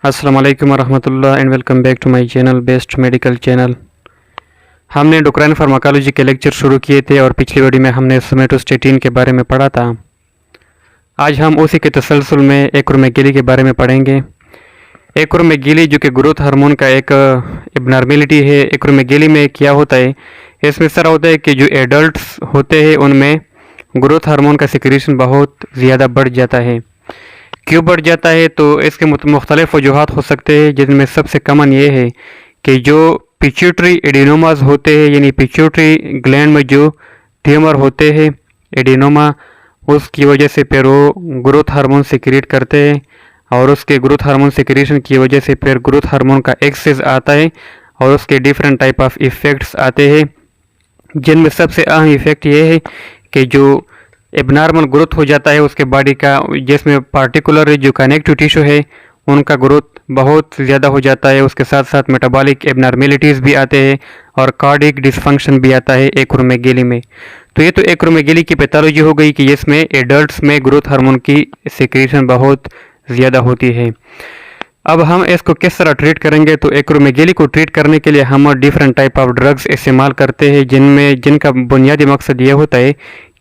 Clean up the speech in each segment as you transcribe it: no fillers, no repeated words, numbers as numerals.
अस्सलाम वालेकुम रहमतुल्लाह and welcome back to my channel best medical channel. हमने एंडोक्राइन फार्माकोलॉजी के लेक्चर शुरू किए थे और पिछली वीडियो में हमने सोमेटोस्टेटिन के बारे में पढ़ा था। आज हम उसी के तसलसल में एक्रोमेगेली के बारे में पढ़ेंगे। एक्रोमेगेली जो कि ग्रोथ हार्मोन का एक एबनॉर्मेलिटी है। एक्रोमेगेली में क्या होता है, इसमें इस तरह होता है कि जो एडल्ट्स होते हैं उनमें ग्रोथ हार्मोन का सिक्रीशन बहुत ज़्यादा बढ़ जाता है। क्यों बढ़ जाता है, तो इसके मुख्तलिफ वजूहात हो सकते हैं, जिनमें सबसे कॉमन ये है कि जो पिट्यूटरी एडिनोमाज होते हैं, यानी पिट्यूटरी ग्लैंड में जो ट्यूमर होते हैं एडिनोमा, उसकी वजह से फिर वो ग्रोथ हार्मोन सिक्रीट करते हैं और उसके ग्रोथ हार्मोन सिक्रीशन की वजह से फिर ग्रोथ हार्मोन का एक्सेस आता है और उसके डिफरेंट टाइप ऑफ इफ़ेक्ट्स आते हैं, जिनमें सबसे अहम इफ़ेक्ट ये है कि जो एबनॉर्मल ग्रोथ हो जाता है उसके बॉडी का, जिसमें पार्टिकुलर जो कनेक्टिव टिश्यू है उनका ग्रोथ बहुत ज़्यादा हो जाता है। उसके साथ साथ मेटाबॉलिक एबनॉर्मेलिटीज़ भी आते हैं और कार्डिक डिसफंक्शन भी आता है एक्रोमेगेली में। तो ये तो एक्रोमेगेली की पैथोलॉजी हो गई कि जिसमें एडल्ट्स में ग्रोथ हार्मोन की सिक्रीशन बहुत ज़्यादा होती है। अब हम इसको किस तरह ट्रीट करेंगे, तो एक्रोमेगेली को ट्रीट करने के लिए हम डिफरेंट टाइप ऑफ ड्रग्स इस्तेमाल करते हैं, जिनका बुनियादी मकसद ये होता है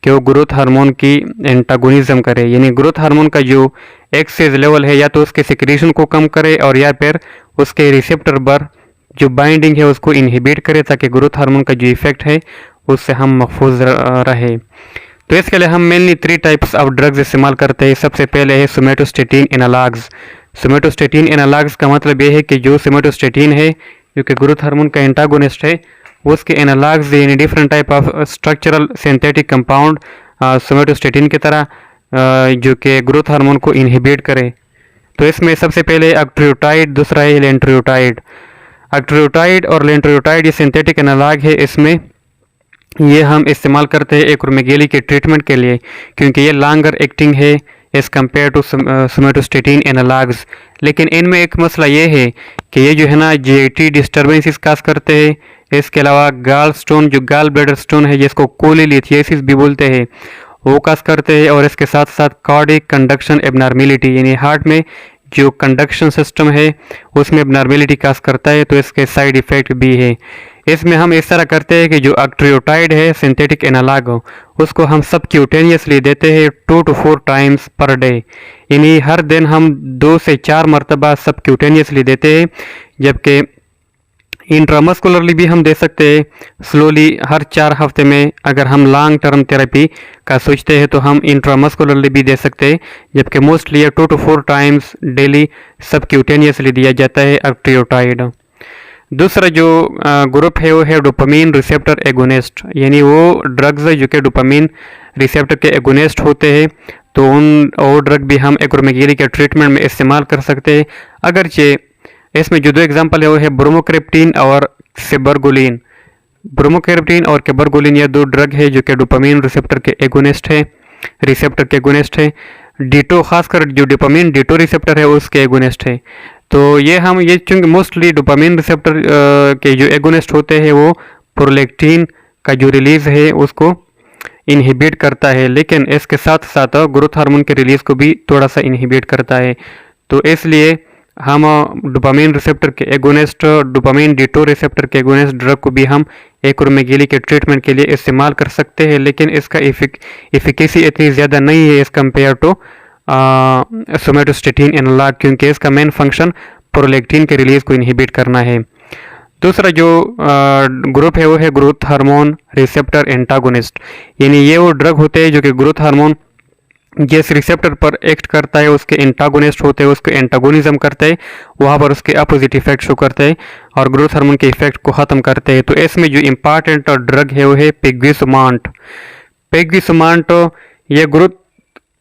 कि वो ग्रोथ हार्मोन की एंटागोनिज्म करे, यानी ग्रोथ हार्मोन का जो एक्सेस लेवल है या तो उसके सिक्रीशन को कम करे और या फिर उसके रिसेप्टर पर जो बाइंडिंग है उसको इनहिबिट करे, ताकि ग्रोथ हार्मोन का जो इफेक्ट है उससे हम महफूज रहे। तो इसके लिए हम मेनली 3 टाइप्स ऑफ ड्रग्स इस्तेमाल करते हैं। सबसे पहले है सोमेटोस्टेटिन एनालॉग्स। सोमेटोस्टेटिन एनालॉग्स का मतलब ये है कि जो सोमेटोस्टेटिन है जो कि ग्रोथ हार्मोन का एंटागोनिस्ट है, उसके एनालॉग्स यानी different type of structural synthetic compound somatostatin की तरह जो कि ग्रोथ हार्मोन को इनहिबिट करे। तो इसमें सबसे पहले अक्ट्रियोटाइड, दूसरा है लेंट्रियोटाइड। अक्ट्रियोटाइड और लेंट्रियोटाइड ये सिंथेटिक एनालॉग है, इसमें ये हम इस्तेमाल करते हैं एक्रोमेगेली के ट्रीटमेंट के लिए, क्योंकि ये लॉन्गर एक्टिंग है as compare to somatostatin analogues. लेकिन इनमें एक मसला ये है कि ये जो है ना जीआईटी डिस्टर्बेंसेस काज करते हैं। इसके अलावा गाल स्टोन, जो गाल ब्लैडर स्टोन है जिसको कोलिलिथियासिस भी बोलते हैं, वो काज करते हैं। और इसके साथ साथ कार्डिक कंडक्शन एबनॉर्मेलिटी, यानी हार्ट में जो कंडक्शन सिस्टम है उसमें एबनॉर्मेलिटी काज करता है। तो इसके साइड इफ़ेक्ट भी है। इसमें हम इस तरह करते हैं कि जो अक्ट्रियोटाइड है सिंथेटिक एनालॉग, उसको हम सबक्यूटेनियसली देते हैं 2 to 4 टाइम्स पर डे, यानी हर दिन हम 2 से 4 मरतबा सबक्यूटेनियसली देते हैं। जबकि इंट्रामस्कुलरली भी हम दे सकते हैं स्लोली हर 4 हफ्ते में। अगर हम लॉन्ग टर्म थेरेपी का सोचते हैं तो हम इंट्रामस्कुलरली भी दे सकते हैं, जबकि mostly 2 to 4 times daily subcutaneously दिया जाता है अक्ट्रियोटाइड। दूसरा जो ग्रुप है वो है डोपामीन रिसेप्टर एगोनिस्ट, यानी वो ड्रग्स है जो कि डोपामीन रिसेप्टर के एगोनिस्ट होते हैं। तो वो ड्रग भी हम एक्रोमेगेली के ट्रीटमेंट में इस्तेमाल कर सकते हैं। अगरचे इसमें जो 2 एग्जांपल है वो है ब्रोमोक्रिप्टिन और सेबरगोलिन। ब्रोमोक्रिप्टिन और केबरगोलिन ये 2 ड्रग है जो कि डोपामीन रिसेप्टर के एगोनिस्ट है, रिसेप्टर के एगोनिस्ट है। डिटो, खासकर जो डोपामीन डिटो रिसेप्टर है उसके एगोनिस्ट है। तो ये चूँकि मोस्टली डोपामीन रिसेप्टर के जो एगोनिस्ट होते हैं वो प्रोलेक्टिन का जो रिलीज़ है उसको इनहिबिट करता है, लेकिन इसके साथ साथ ग्रोथ हार्मोन के रिलीज़ को भी थोड़ा सा इनहिबिट करता है। तो इसलिए हम डोपामीन रिसेप्टर के एगोनिस्ट, डोपामीन डिटो रिसेप्टर के एगोनिस्ट ड्रग को भी हम एक्रोमेगेली के ट्रीटमेंट के लिए इस्तेमाल कर सकते हैं, लेकिन इसका इफिकेसी इतनी ज़्यादा नहीं है as compare to somatostatin analogue, क्योंकि इसका मेन फंक्शन प्रोलेक्टिन के रिलीज़ को इनहिबिट करना है। दूसरा जो ग्रुप है वो है ग्रोथ हार्मोन रिसेप्टर एंटागोनिस्ट, यानी ये वो ड्रग होते हैं जो कि ग्रोथ हार्मोन जिस रिसेप्टर पर एक्ट करता है उसके एंटागोनिस्ट होते हैं, उसको एंटागोनिज्म करते हैं, वहाँ पर उसके अपोजिट इफेक्ट शो करते हैं और ग्रोथ हार्मोन के इफेक्ट को ख़त्म करते हैं। तो इसमें जो इम्पॉर्टेंट ड्रग है वो है पेग्विसोमांट। पेग्विसोमांट ये ग्रोथ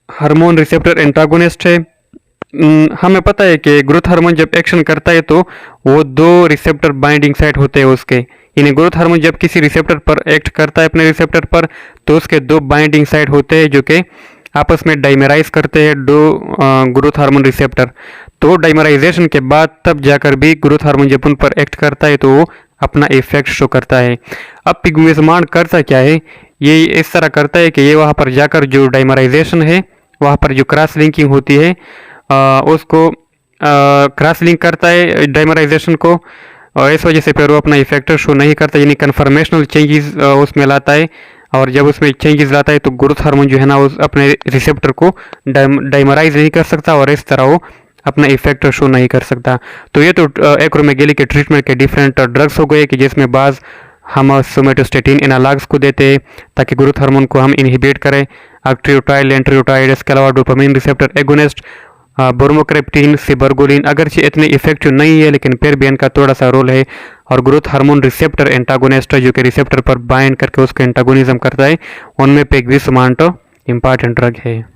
हार्मोन रिसेप्टर एंटागोनिस्ट है। हमें पता है कि ग्रोथ हार्मोन जब एक्शन करता है तो वो 2 रिसेप्टर बाइंडिंग साइट होते हैं उसके, यानी ग्रोथ हार्मोन जब किसी रिसेप्टर पर एक्ट करता है अपने रिसेप्टर पर तो उसके 2 बाइंडिंग साइट होते हैं जो कि आपस में डाइमराइज करते हैं 2 ग्रोथ हार्मोन रिसेप्टर। तो डाइमराइजेशन के बाद तब जाकर भी ग्रोथ हार्मोन जब उन पर एक्ट करता है तो वो अपना इफेक्ट शो करता है। अब पिग्मेसोमांट करता क्या है, ये इस तरह करता है कि ये वहाँ पर जाकर जो डाइमराइजेशन है, वहाँ पर जो क्रॉस लिंकिंग होती है उसको क्रॉस लिंक करता है डाइमराइजेशन को, और इस वजह से फिर वो अपना इफेक्टर शो नहीं करता, यानी कन्फर्मेशनल चेंजेस उसमें लाता है। और जब उसमें चेंजेस लाता है तो ग्रोथ हार्मोन जो है ना उस अपने रिसेप्टर को डाइमराइज नहीं कर सकता, और इस तरह वो अपना इफेक्ट शो नहीं कर सकता। तो ये तो एक्रोमेगेली के ट्रीटमेंट के डिफरेंट ड्रग्स हो गए कि जिसमें बाज़ हम सोमेटोस्टेटिन एनालॉग्स को देते हैं ताकि ग्रोथ हार्मोन को हम इनहिबिट करें, अक्ट्रियोटाइड, लेंट्रियोटाइड, इसके अलावा डोपामिन रिसेप्टर एगोनिस्ट, ब्रोमोक्रेप्टिन, सिबरगोलिन, अगरचे इतने इफेक्टिव नहीं है लेकिन फिर भी इनका थोड़ा सा रोल है। और ग्रोथ हार्मोन रिसेप्टर एंटागोनिस्ट जो कि रिसेप्टर पर बाइंड करके उसका एंटागोनिज्म करता है, उनमें पेगविसमांटो इम्पॉर्टेंट ड्रग है।